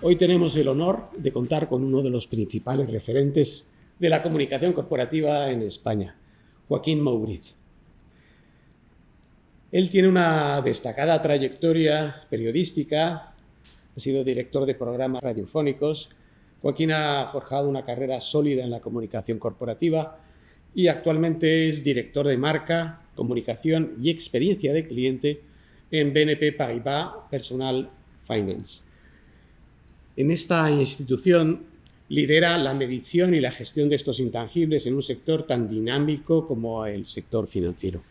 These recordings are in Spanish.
Hoy tenemos el honor de contar con uno de los principales referentes de la comunicación corporativa en España, Joaquín Mouriz. Él tiene una destacada trayectoria periodística, ha sido director de programas radiofónicos. Joaquín ha forjado una carrera sólida en la comunicación corporativa y actualmente es director de marca, comunicación y experiencia de cliente en BNP Paribas Personal Finance. En esta institución lidera la medición y la gestión de estos intangibles en un sector tan dinámico como el sector financiero.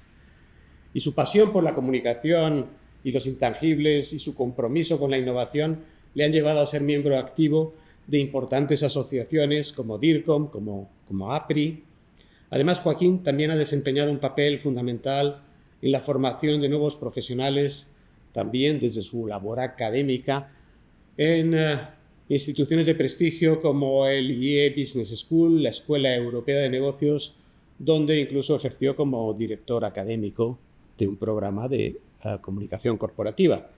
Y su pasión por la comunicación y los intangibles y su compromiso con la innovación le han llevado a ser miembro activo de importantes asociaciones como DIRCOM, como APRI. Además, Joaquín también ha desempeñado un papel fundamental en la formación de nuevos profesionales, también desde su labor académica, en instituciones de prestigio como el IE Business School, la Escuela Europea de Negocios, donde incluso ejerció como director académico de un programa de comunicación corporativa.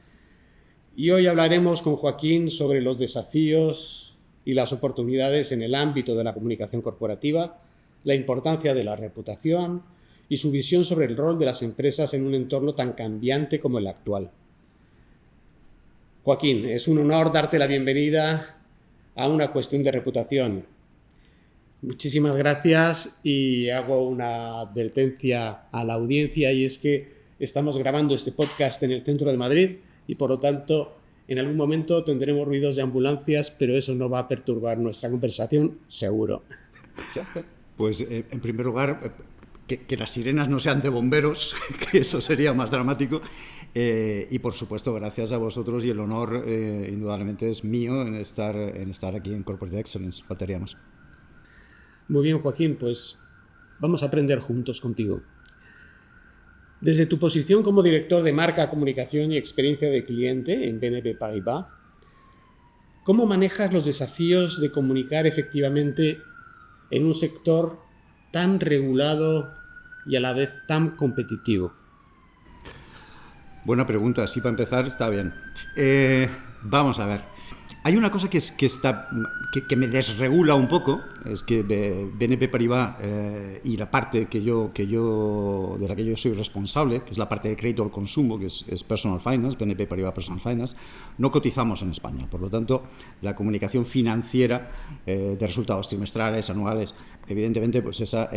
Y hoy hablaremos con Joaquín sobre los desafíos y las oportunidades en el ámbito de la comunicación corporativa, la importancia de la reputación y su visión sobre el rol de las empresas en un entorno tan cambiante como el actual. Joaquín, es un honor darte la bienvenida a Una Cuestión de Reputación. Muchísimas gracias y hago una advertencia a la audiencia, y es que estamos grabando este podcast en el centro de Madrid y por lo tanto en algún momento tendremos ruidos de ambulancias, pero eso no va a perturbar nuestra conversación, seguro. Pues en primer lugar, que las sirenas no sean de bomberos, que eso sería más dramático. Y por supuesto, gracias a vosotros, y el honor indudablemente es mío en estar aquí en Corporate Excellence, faltaría más. Muy bien, Joaquín, pues vamos a aprender juntos contigo. Desde tu posición como director de marca, comunicación y experiencia de cliente en BNP Paribas, ¿cómo manejas los desafíos de comunicar efectivamente en un sector tan regulado y a la vez tan competitivo? Buena pregunta, sí, para empezar está bien. Vamos a ver. Hay una cosa que me desregula un poco, es que BNP Paribas y la parte de la que yo soy responsable, que es la parte de crédito al consumo, que es Personal Finance, BNP Paribas Personal Finance, no cotizamos en España. Por lo tanto, la comunicación financiera de resultados trimestrales, anuales, evidentemente, pues esa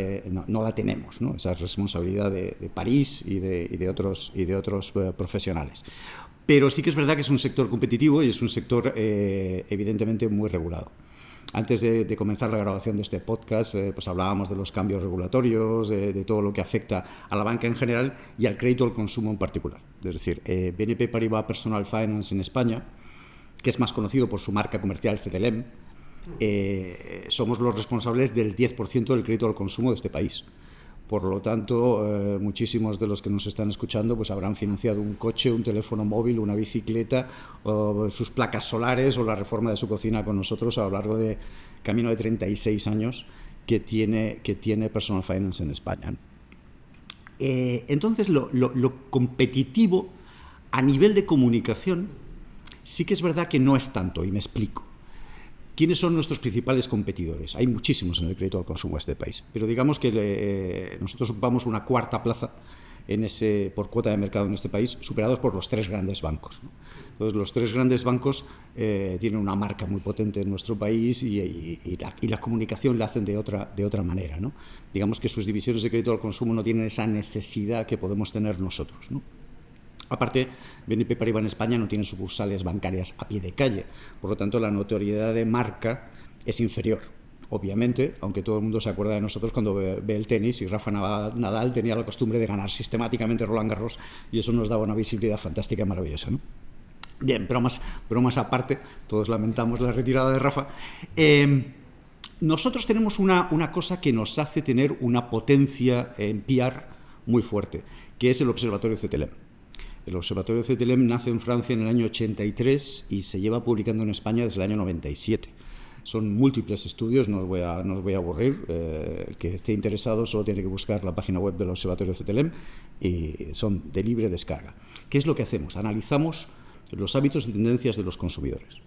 no la tenemos, ¿no? Esa es responsabilidad de París y de otros profesionales. Pero sí que es verdad que es un sector competitivo y es un sector evidentemente muy regulado. Antes de comenzar la grabación de este podcast, pues hablábamos de los cambios regulatorios, de todo lo que afecta a la banca en general y al crédito al consumo en particular. Es decir, BNP Paribas Personal Finance en España, que es más conocido por su marca comercial CTLM, somos los responsables del 10% del crédito al consumo de este país. Por lo tanto, muchísimos de los que nos están escuchando pues habrán financiado un coche, un teléfono móvil, una bicicleta, sus placas solares o la reforma de su cocina con nosotros a lo largo de camino de 36 años que tiene Personal Finance en España. Entonces, lo competitivo a nivel de comunicación sí que es verdad que no es tanto, y me explico. ¿Quiénes son nuestros principales competidores? Hay muchísimos en el crédito al consumo de este país, pero digamos que nosotros ocupamos una cuarta plaza por cuota de mercado en este país, superados por los tres grandes bancos, ¿no? Entonces, los tres grandes bancos tienen una marca muy potente en nuestro país y la comunicación la hacen de otra manera, ¿no? Digamos que sus divisiones de crédito al consumo no tienen esa necesidad que podemos tener nosotros, ¿no? Aparte, BNP Paribas en España no tiene sucursales bancarias a pie de calle, por lo tanto la notoriedad de marca es inferior. Obviamente, aunque todo el mundo se acuerda de nosotros cuando ve el tenis, y Rafa Nadal tenía la costumbre de ganar sistemáticamente Roland Garros y eso nos daba una visibilidad fantástica y maravillosa, ¿no? Bien, bromas aparte, todos lamentamos la retirada de Rafa. Nosotros tenemos una cosa que nos hace tener una potencia en PR muy fuerte, que es el Observatorio CTLM. El Observatorio CTLM nace en Francia en el año 83 y se lleva publicando en España desde el año 97. Son múltiples estudios, no os voy a aburrir. El que esté interesado solo tiene que buscar la página web del Observatorio CTLM y son de libre descarga. ¿Qué es lo que hacemos? Analizamos los hábitos y tendencias de los consumidores.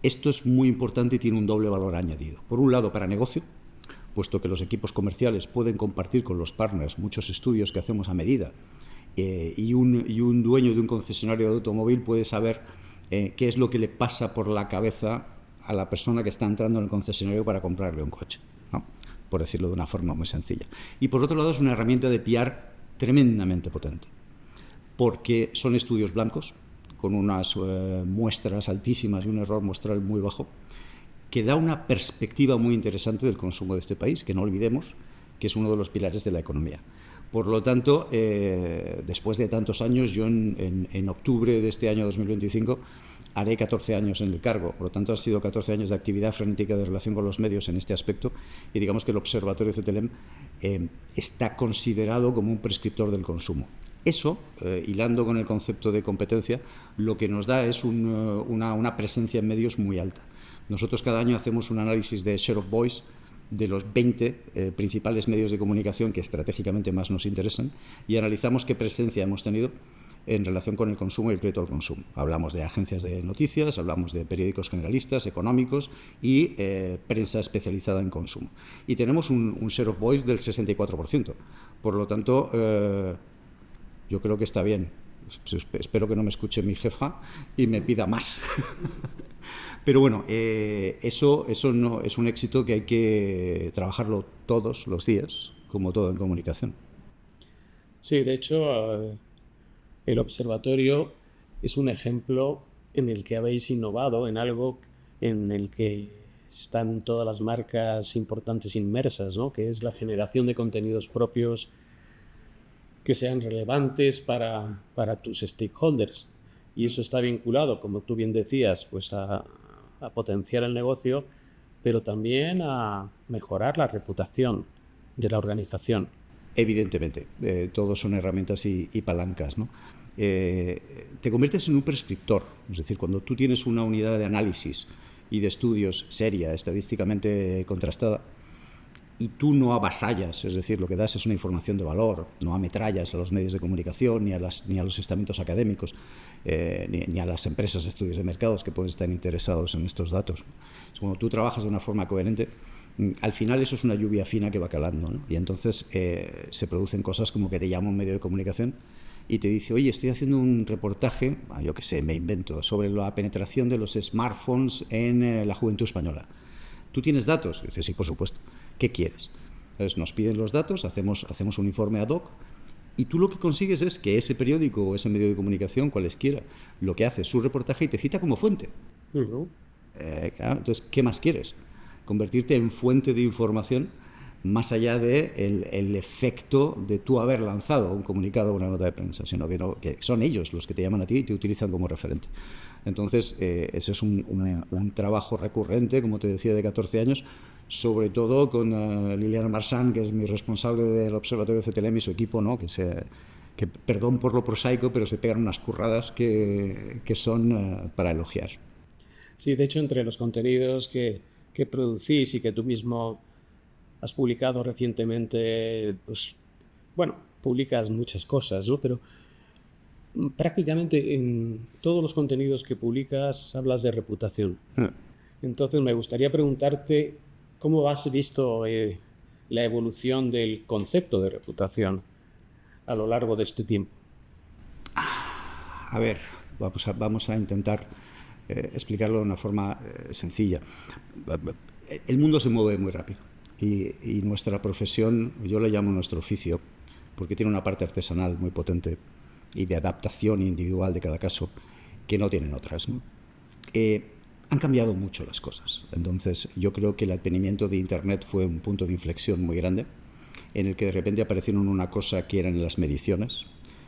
Esto es muy importante y tiene un doble valor añadido. Por un lado, para negocio, puesto que los equipos comerciales pueden compartir con los partners muchos estudios que hacemos a medida, y un dueño de un concesionario de automóvil puede saber qué es lo que le pasa por la cabeza a la persona que está entrando en el concesionario para comprarle un coche, ¿no? Por decirlo de una forma muy sencilla. Y por otro lado, es una herramienta de PR tremendamente potente, porque son estudios blancos, con unas muestras altísimas y un error muestral muy bajo, que da una perspectiva muy interesante del consumo de este país, que no olvidemos que es uno de los pilares de la economía. Por lo tanto, después de tantos años, yo en octubre de este año 2025 haré 14 años en el cargo. Por lo tanto, han sido 14 años de actividad frenética de relación con los medios en este aspecto, y digamos que el Observatorio CTLM está considerado como un prescriptor del consumo. Eso, hilando con el concepto de competencia, lo que nos da es una presencia en medios muy alta. Nosotros cada año hacemos un análisis de share of voice de los 20 principales medios de comunicación que estratégicamente más nos interesan, y analizamos qué presencia hemos tenido en relación con el consumo y el crédito al consumo. Hablamos de agencias de noticias, hablamos de periódicos generalistas, económicos y prensa especializada en consumo. Y tenemos un share of voice del 64%. Por lo tanto, yo creo que está bien. Espero que no me escuche mi jefa y me pida más. Pero bueno, eso no es un éxito que hay que trabajarlo todos los días, como todo en comunicación. Sí, de hecho, el observatorio es un ejemplo en el que habéis innovado en algo en el que están todas las marcas importantes inmersas, ¿no? Que es la generación de contenidos propios que sean relevantes para tus stakeholders. Y eso está vinculado, como tú bien decías, pues a potenciar el negocio, pero también a mejorar la reputación de la organización. Evidentemente, todos son herramientas y palancas, ¿no? Te conviertes en un prescriptor, es decir, cuando tú tienes una unidad de análisis y de estudios seria, estadísticamente contrastada, y tú no avasallas, es decir, lo que das es una información de valor, no ametrallas a los medios de comunicación, ni a los estamentos académicos, ni a las empresas de estudios de mercados que pueden estar interesados en estos datos. Cuando tú trabajas de una forma coherente, al final eso es una lluvia fina que va calando, ¿no? Y entonces se producen cosas como que te llama un medio de comunicación y te dice, oye, estoy haciendo un reportaje, yo qué sé, me invento, sobre la penetración de los smartphones en la juventud española. ¿Tú tienes datos? Y dices, sí, por supuesto. ¿Qué quieres? Entonces nos piden los datos, hacemos un informe ad hoc, y tú lo que consigues es que ese periódico o ese medio de comunicación, cualesquiera, lo que hace es su reportaje y te cita como fuente. Uh-huh. Claro, entonces, ¿qué más quieres? Convertirte en fuente de información más allá de el efecto de tú haber lanzado un comunicado o una nota de prensa, sino que son ellos los que te llaman a ti y te utilizan como referente. Entonces, ese es un trabajo recurrente, como te decía, de 14 años, sobre todo con Liliana Marsan, que es mi responsable del Observatorio CTLM, y su equipo, ¿no? que perdón por lo prosaico, pero se pegan unas curradas que son para elogiar. Sí, de hecho, entre los contenidos que producís y que tú mismo has publicado recientemente, pues, bueno, publicas muchas cosas, ¿no? Pero prácticamente en todos los contenidos que publicas hablas de reputación. Entonces me gustaría preguntarte cómo has visto la evolución del concepto de reputación a lo largo de este tiempo. A ver, vamos a intentar explicarlo de una forma sencilla. El mundo se mueve muy rápido y nuestra profesión, yo le llamo nuestro oficio, porque tiene una parte artesanal muy potente y de adaptación individual de cada caso que no tienen otras, ¿no? Han cambiado mucho las cosas. Entonces, yo creo que el advenimiento de Internet fue un punto de inflexión muy grande, en el que de repente aparecieron una cosa que eran las mediciones,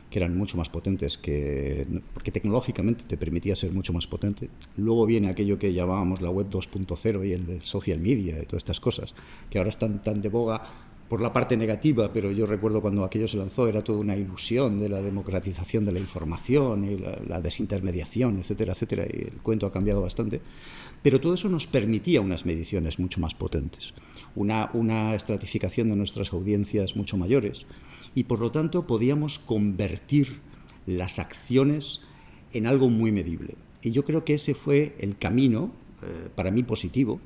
que eran mucho más potentes, porque tecnológicamente te permitía ser mucho más potente. Luego viene aquello que llamábamos la web 2.0 y el social media y todas estas cosas, que ahora están tan de boga por la parte negativa, pero yo recuerdo cuando aquello se lanzó era toda una ilusión de la democratización de la información y la desintermediación, etcétera, etcétera, y el cuento ha cambiado bastante. Pero todo eso nos permitía unas mediciones mucho más potentes, una estratificación de nuestras audiencias mucho mayores, y por lo tanto podíamos convertir las acciones en algo muy medible. Y yo creo que ese fue el camino para mí positivo,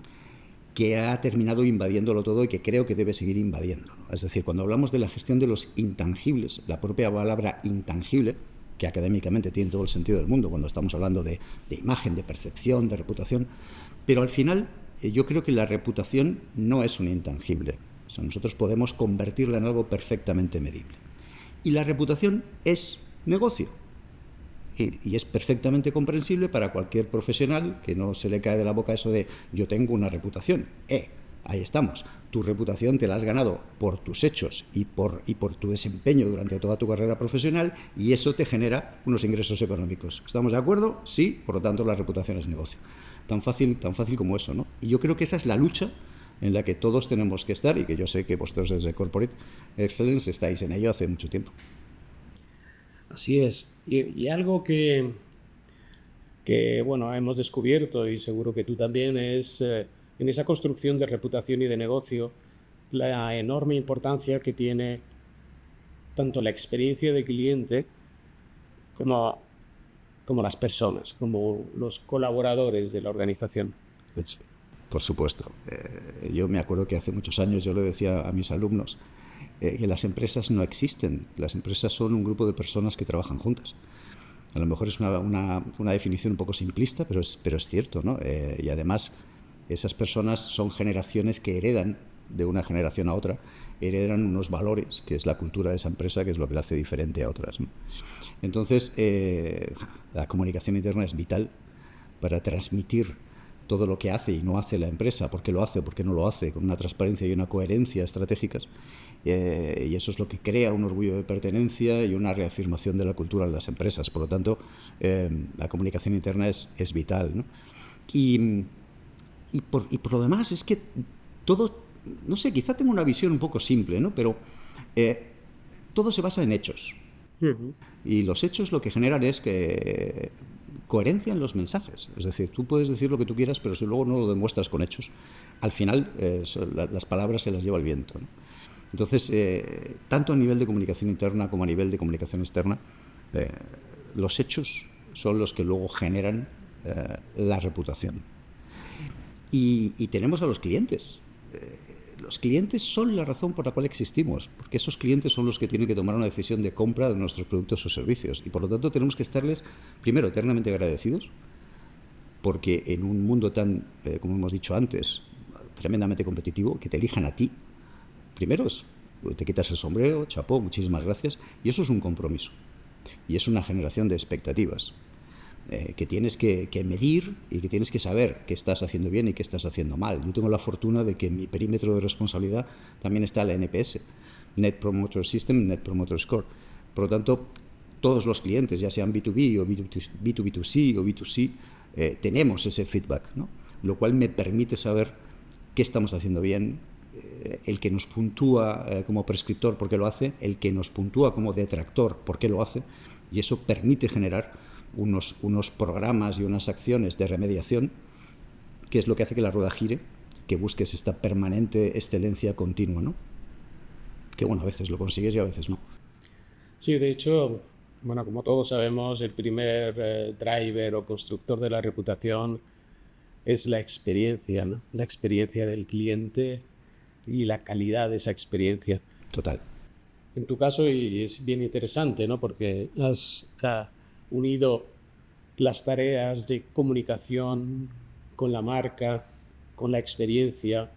que ha terminado invadiéndolo todo y que creo que debe seguir invadiendo, ¿no? Es decir, cuando hablamos de la gestión de los intangibles, la propia palabra intangible, que académicamente tiene todo el sentido del mundo cuando estamos hablando de imagen, de percepción, de reputación, pero al final yo creo que la reputación no es un intangible. O sea, nosotros podemos convertirla en algo perfectamente medible. Y la reputación es negocio. Y es perfectamente comprensible para cualquier profesional que no se le cae de la boca eso de yo tengo una reputación. Ahí estamos. Tu reputación te la has ganado por tus hechos y por tu desempeño durante toda tu carrera profesional, y eso te genera unos ingresos económicos. ¿Estamos de acuerdo? Sí, por lo tanto la reputación es negocio. Tan fácil como eso, ¿no? Y yo creo que esa es la lucha en la que todos tenemos que estar y que yo sé que vosotros desde Corporate Excellence estáis en ello hace mucho tiempo. Así es. Y algo que bueno, hemos descubierto, y seguro que tú también, es en esa construcción de reputación y de negocio, la enorme importancia que tiene tanto la experiencia de cliente como las personas, como los colaboradores de la organización. Por supuesto. Yo me acuerdo que hace muchos años yo le decía a mis alumnos que las empresas no existen. Las empresas son un grupo de personas que trabajan juntas. A lo mejor es una definición un poco simplista, pero es cierto, ¿no? Y además esas personas son generaciones que heredan de una generación a otra, heredan unos valores, que es la cultura de esa empresa, que es lo que la hace diferente a otras, ¿no? Entonces, la comunicación interna es vital para transmitir todo lo que hace y no hace la empresa, por qué lo hace, por qué no lo hace, con una transparencia y una coherencia estratégicas, y eso es lo que crea un orgullo de pertenencia y una reafirmación de la cultura de las empresas. Por lo tanto, la comunicación interna es vital, ¿no? Y por lo demás es que todo, no sé, quizá tengo una visión un poco simple, ¿no? Pero todo se basa en hechos. Uh-huh. Y los hechos lo que generan es que coherencia en los mensajes. Es decir, tú puedes decir lo que tú quieras, pero si luego no lo demuestras con hechos, al final las palabras se las lleva el viento, ¿no? Entonces, tanto a nivel de comunicación interna como a nivel de comunicación externa, los hechos son los que luego generan la reputación. Y tenemos a los clientes. Los clientes son la razón por la cual existimos, porque esos clientes son los que tienen que tomar una decisión de compra de nuestros productos o servicios, y por lo tanto tenemos que estarles, primero, eternamente agradecidos, porque en un mundo tan, como hemos dicho antes, tremendamente competitivo, que te elijan a ti, primero te quitas el sombrero, chapó, muchísimas gracias, y eso es un compromiso, y es una generación de expectativas que tienes que medir y que tienes que saber qué estás haciendo bien y qué estás haciendo mal. Yo tengo la fortuna de que en mi perímetro de responsabilidad también está la NPS, Net Promoter System, Net Promoter Score. Por lo tanto, todos los clientes, ya sean B2B o B2B2C o B2C, tenemos ese feedback, ¿no? Lo cual me permite saber qué estamos haciendo bien, el que nos puntúa como prescriptor por qué lo hace, el que nos puntúa como detractor por qué lo hace, y eso permite generar unos programas y unas acciones de remediación, que es lo que hace que la rueda gire, que busques esta permanente excelencia continua, ¿no? Que bueno, a veces lo consigues y a veces no. Sí, de hecho, bueno, como todos sabemos, el primer driver o constructor de la reputación es la experiencia, ¿no? La experiencia del cliente y la calidad de esa experiencia. Total. En tu caso, y es bien interesante, ¿no? Porque has unido las tareas de comunicación con la marca, con la experiencia,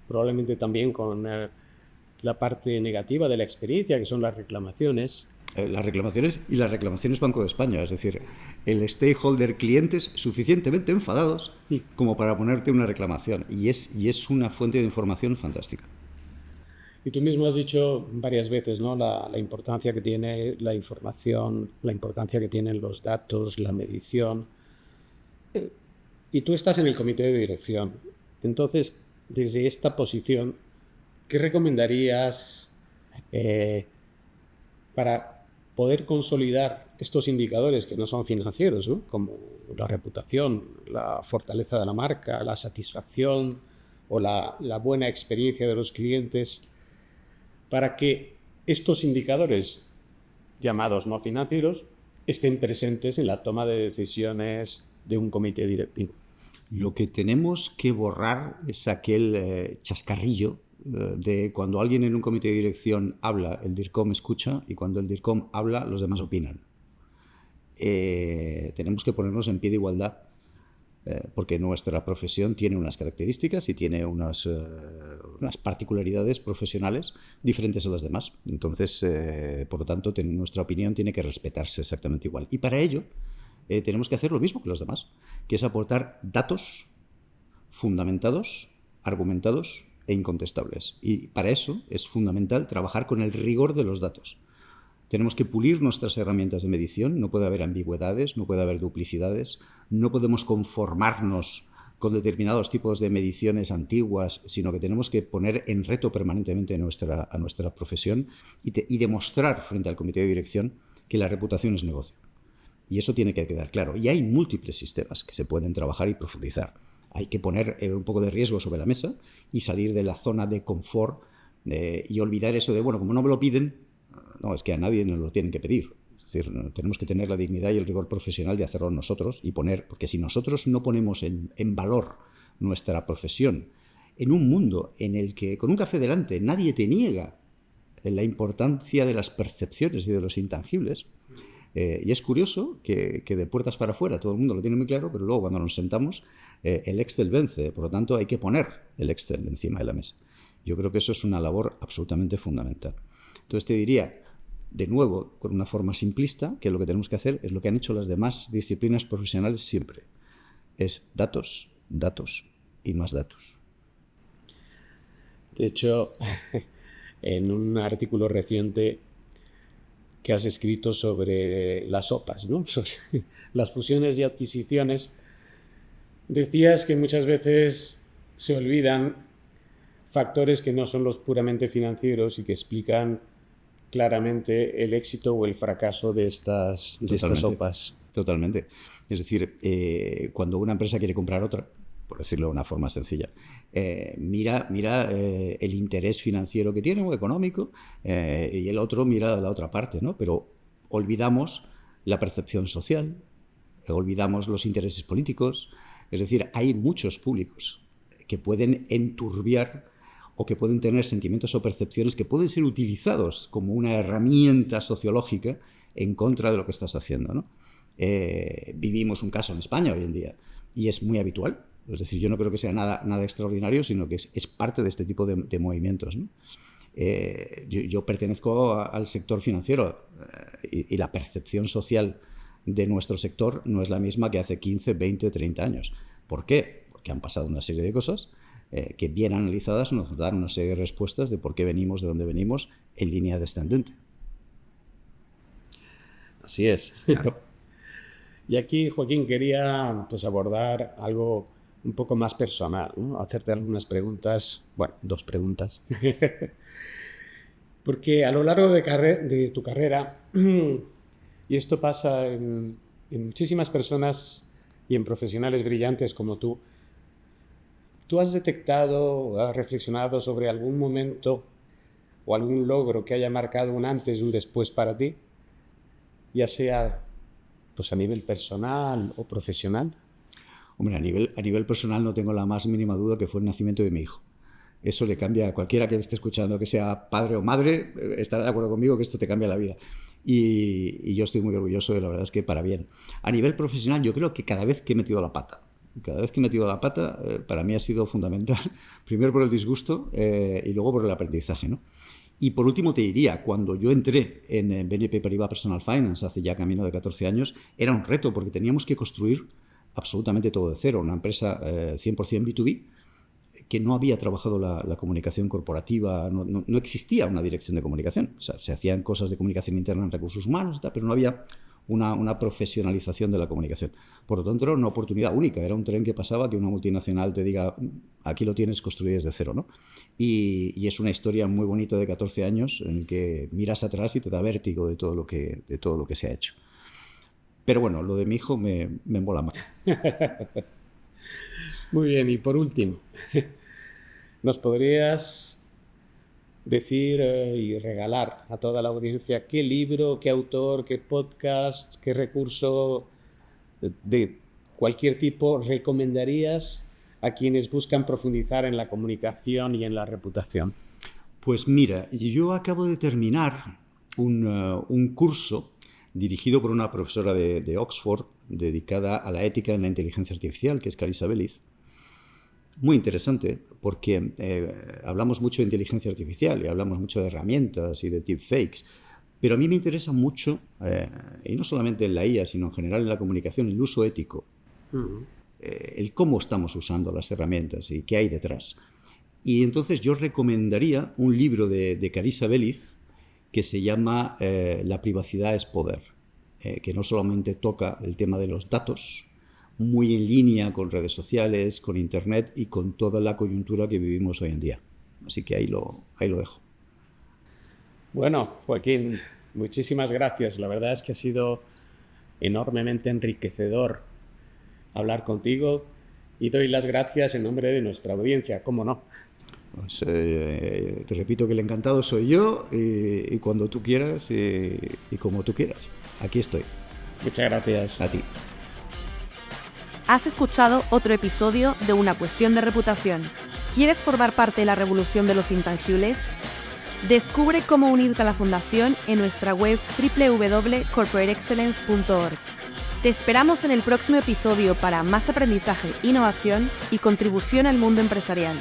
probablemente también con la parte negativa de la experiencia, que son las reclamaciones. Las reclamaciones Banco de España, es decir, el stakeholder clientes suficientemente enfadados como para ponerte una reclamación, y es una fuente de información fantástica. Y tú mismo has dicho varias veces, ¿no? La importancia que tiene la información, la importancia que tienen los datos, la medición. Y tú estás en el comité de dirección. Entonces, desde esta posición, ¿qué recomendarías para poder consolidar estos indicadores que no son financieros, ¿no? Como la reputación, la fortaleza de la marca, la satisfacción o la buena experiencia de los clientes, para que estos indicadores llamados no financieros estén presentes en la toma de decisiones de un comité directivo? Lo que tenemos que borrar es aquel chascarrillo de cuando alguien en un comité de dirección habla, el DIRCOM escucha, y cuando el DIRCOM habla, los demás opinan. Tenemos que ponernos en pie de igualdad, porque nuestra profesión tiene unas características y tiene unas particularidades profesionales diferentes a las demás. Entonces, por lo tanto, nuestra opinión tiene que respetarse exactamente igual. Y para ello, tenemos que hacer lo mismo que los demás, que es aportar datos fundamentados, argumentados e incontestables. Y para eso es fundamental trabajar con el rigor de los datos. Tenemos que pulir nuestras herramientas de medición, no puede haber ambigüedades, no puede haber duplicidades, no podemos conformarnos con determinados tipos de mediciones antiguas, sino que tenemos que poner en reto permanentemente a nuestra profesión y demostrar frente al comité de dirección que la reputación es negocio. Y eso tiene que quedar claro. Y hay múltiples sistemas que se pueden trabajar y profundizar. Hay que poner un poco de riesgo sobre la mesa y salir de la zona de confort y olvidar eso de, bueno, como no me lo piden, no, es que a nadie nos lo tienen que pedir. Es decir, tenemos que tener la dignidad y el rigor profesional de hacerlo nosotros y poner, porque si nosotros no ponemos en valor nuestra profesión en un mundo en el que con un café delante nadie te niega la importancia de las percepciones y de los intangibles, y es curioso que de puertas para afuera todo el mundo lo tiene muy claro, pero luego cuando nos sentamos el Excel vence, por lo tanto hay que poner el Excel encima de la mesa. Yo creo que eso es una labor absolutamente fundamental. Entonces te diría, de nuevo, con una forma simplista, que lo que tenemos que hacer es lo que han hecho las demás disciplinas profesionales siempre. Es datos, datos y más datos. De hecho, en un artículo reciente que has escrito sobre las OPAs, ¿no? Sobre las fusiones y adquisiciones, decías que muchas veces se olvidan factores que no son los puramente financieros y que explican claramente el éxito o el fracaso de estas OPAs. Totalmente. Es decir, cuando una empresa quiere comprar otra, por decirlo de una forma sencilla, mira el interés financiero que tiene o económico, y el otro mira la otra parte, ¿no? Pero olvidamos la percepción social, olvidamos los intereses políticos. Es decir, hay muchos públicos que pueden enturbiar o que pueden tener sentimientos o percepciones que pueden ser utilizados como una herramienta sociológica en contra de lo que estás haciendo, ¿no? Vivimos un caso en España hoy en día y es muy habitual. Es decir, yo no creo que sea nada extraordinario, sino que es parte de este tipo de movimientos, ¿no? Yo pertenezco al sector financiero y la percepción social de nuestro sector no es la misma que hace 15, 20, 30 años. ¿Por qué? Porque han pasado una serie de cosas que bien analizadas nos dan una serie de respuestas de por qué venimos, de dónde venimos, en línea descendente. Así es. Claro. Y aquí, Joaquín, quería abordar algo un poco más personal, ¿no? Hacerte algunas preguntas, bueno, 2 preguntas. Porque a lo largo de tu carrera, y esto pasa en muchísimas personas y en profesionales brillantes como tú has detectado o has reflexionado sobre algún momento o algún logro que haya marcado un antes y un después para ti, ya sea a nivel personal o profesional? Hombre, a nivel personal no tengo la más mínima duda que fue el nacimiento de mi hijo. Eso le cambia a cualquiera que me esté escuchando, que sea padre o madre, estará de acuerdo conmigo que esto te cambia la vida. Y yo estoy muy orgulloso, y la verdad es que para bien. A nivel profesional, yo creo que cada vez que he metido la pata, para mí ha sido fundamental, primero por el disgusto y luego por el aprendizaje, ¿no? Y por último te diría, cuando yo entré en BNP Paribas Personal Finance hace ya camino de 14 años, era un reto porque teníamos que construir absolutamente todo de cero, una empresa 100% B2B, que no había trabajado la comunicación corporativa, no existía una dirección de comunicación. O sea, se hacían cosas de comunicación interna en recursos humanos, pero no había una profesionalización de la comunicación. Por lo tanto, era una oportunidad única, era un tren que pasaba que una multinacional te diga, aquí lo tienes construido desde cero, ¿no? Y es una historia muy bonita de 14 años en que miras atrás y te da vértigo de todo lo que se ha hecho. Pero bueno, lo de mi hijo me mola más. Muy bien, y por último, ¿nos podrías decir y regalar a toda la audiencia qué libro, qué autor, qué podcast, qué recurso de cualquier tipo recomendarías a quienes buscan profundizar en la comunicación y en la reputación? Pues mira, yo acabo de terminar un curso dirigido por una profesora de Oxford dedicada a la ética en la inteligencia artificial, que es Carissa Belliz. Muy interesante, porque hablamos mucho de inteligencia artificial y hablamos mucho de herramientas y de deepfakes, pero a mí me interesa mucho, y no solamente en la IA, sino en general en la comunicación, el uso ético. El cómo estamos usando las herramientas y qué hay detrás. Y entonces yo recomendaría un libro de Carissa Belliz que se llama La privacidad es poder, que no solamente toca el tema de los datos, muy en línea con redes sociales, con Internet y con toda la coyuntura que vivimos hoy en día. Así que ahí lo dejo. Bueno, Joaquín, muchísimas gracias. La verdad es que ha sido enormemente enriquecedor hablar contigo y doy las gracias en nombre de nuestra audiencia, ¿cómo no? Pues, te repito que el encantado soy yo y cuando tú quieras y como tú quieras. Aquí estoy. Muchas gracias. A ti. Has escuchado otro episodio de Una Cuestión de Reputación. ¿Quieres formar parte de la revolución de los intangibles? Descubre cómo unirte a la Fundación en nuestra web www.corporateexcellence.org. Te esperamos en el próximo episodio para más aprendizaje, innovación y contribución al mundo empresarial.